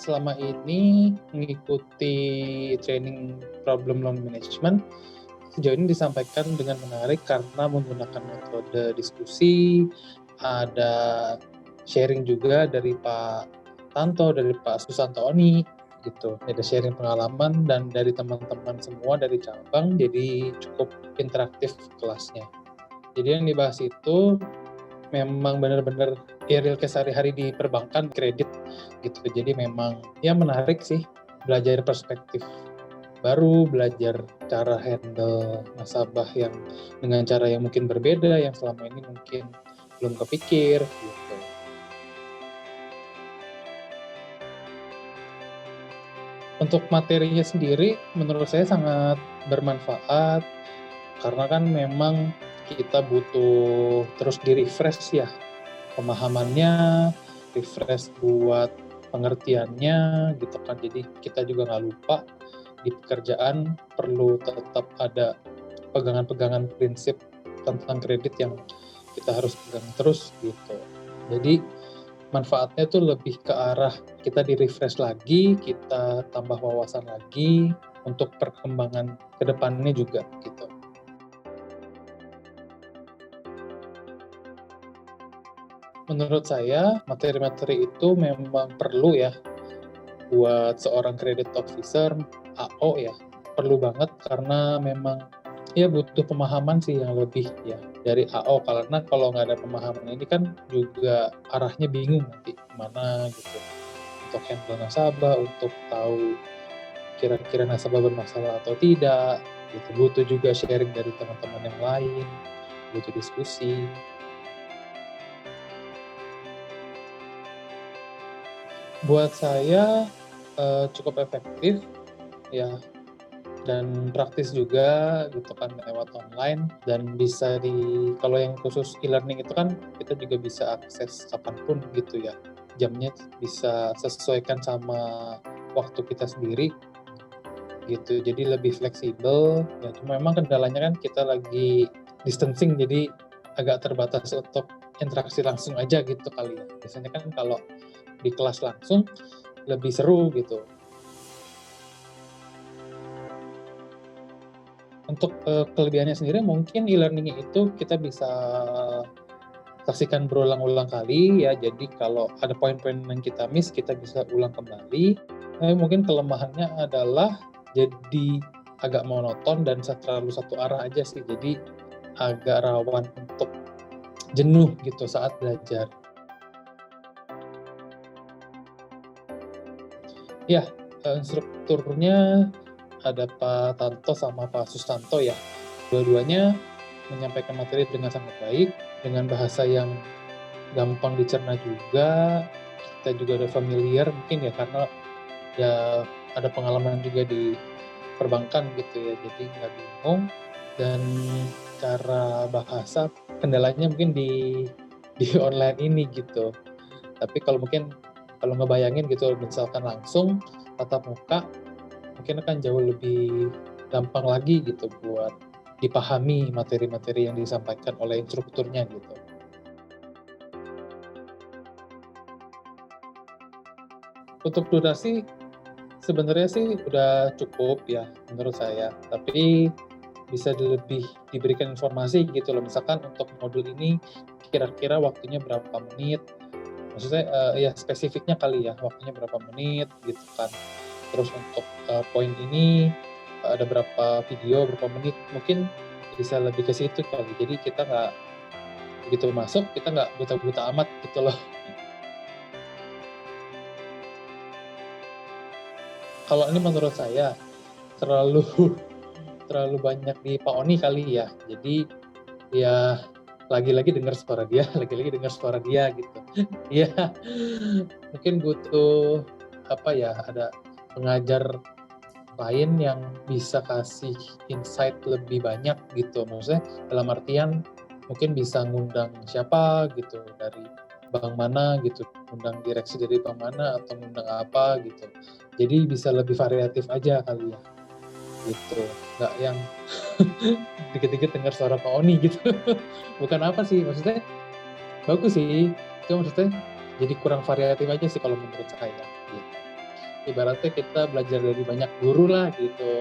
selama ini mengikuti training problem loan management, sejauh ini disampaikan dengan menarik karena menggunakan metode diskusi, ada sharing juga dari Pak Tanto, dari Pak Susanto Oni, gitu. Ada sharing pengalaman dan dari teman-teman semua dari cabang, jadi cukup interaktif kelasnya. Jadi yang dibahas itu memang benar-benar real case sehari-hari di perbankan, kredit gitu. Jadi memang ya menarik sih, belajar perspektif baru, belajar cara handle nasabah yang dengan cara yang mungkin berbeda, yang selama ini mungkin belum kepikir gitu. Untuk materinya sendiri menurut saya sangat bermanfaat karena kan memang kita butuh terus di-refresh ya pemahamannya, refresh buat pengertiannya gitu kan. Jadi kita juga nggak lupa di pekerjaan perlu tetap ada pegangan-pegangan prinsip tentang kredit yang kita harus pegang terus gitu. Jadi manfaatnya tuh lebih ke arah kita di-refresh lagi, kita tambah wawasan lagi untuk perkembangan ke depannya juga gitu. Menurut saya, materi-materi itu memang perlu ya buat seorang credit officer, AO ya. Perlu banget karena memang ya butuh pemahaman sih yang lebih ya dari AO, karena kalau nggak ada pemahaman ini kan juga arahnya bingung nanti kemana gitu. Untuk handle nasabah, untuk tahu kira-kira nasabah bermasalah atau tidak, gitu. Butuh juga sharing dari teman-teman yang lain, butuh diskusi. Buat saya cukup efektif ya dan praktis juga gitu kan lewat online, dan bisa kalau yang khusus e-learning itu kan kita juga bisa akses kapanpun gitu ya, jamnya bisa sesuaikan sama waktu kita sendiri gitu, jadi lebih fleksibel ya. Cuma memang kendalanya kan kita lagi distancing, jadi agak terbatas untuk interaksi langsung aja gitu kali ya. Biasanya kan kalau di kelas langsung lebih seru gitu. Untuk kelebihannya sendiri mungkin e-learning itu kita bisa saksikan berulang-ulang kali ya, jadi kalau ada poin-poin yang kita miss kita bisa ulang kembali. Mungkin kelemahannya adalah jadi agak monoton dan terlalu satu arah aja sih, jadi agak rawan untuk jenuh gitu saat belajar. Ya, instrukturnya ada Pak Tanto sama Pak Susanto ya. Dua-duanya menyampaikan materi dengan sangat baik, dengan bahasa yang gampang dicerna juga. Kita juga udah familiar mungkin ya, karena ya ada pengalaman juga di perbankan gitu ya, jadi nggak bingung. Dan cara bahasa kendalanya mungkin di online ini gitu. Tapi kalau ngebayangin gitu, misalkan langsung tatap muka, mungkin akan jauh lebih gampang lagi gitu buat dipahami materi-materi yang disampaikan oleh instrukturnya gitu. Untuk durasi sebenarnya sih udah cukup ya menurut saya, tapi bisa lebih diberikan informasi gitu loh. Misalkan untuk modul ini kira-kira waktunya berapa menit, maksudnya ya spesifiknya kali ya, waktunya berapa menit gitu kan. Terus untuk poin ini ada berapa video, berapa menit, mungkin bisa lebih ke situ kali. Jadi kita nggak begitu masuk, kita nggak buta-buta amat gitu loh. Kalau ini menurut saya terlalu terlalu banyak di Pak Oni kali ya. Jadi ya lagi-lagi dengar suara dia, lagi-lagi dengar suara dia gitu. Iya, mungkin butuh apa ya, ada pengajar lain yang bisa kasih insight lebih banyak gitu. Maksudnya dalam artian mungkin bisa ngundang siapa gitu dari bank mana gitu, ngundang direksi dari bank mana atau ngundang apa gitu. Jadi bisa lebih variatif aja kali ya gitu. Nggak yang dikit-dikit dengar suara Pak Oni gitu. Bukan apa sih, maksudnya bagus sih. Cuma maksudnya jadi kurang variatif aja sih kalau menurut saya gitu. ibaratnya kita belajar dari banyak guru lah gitu.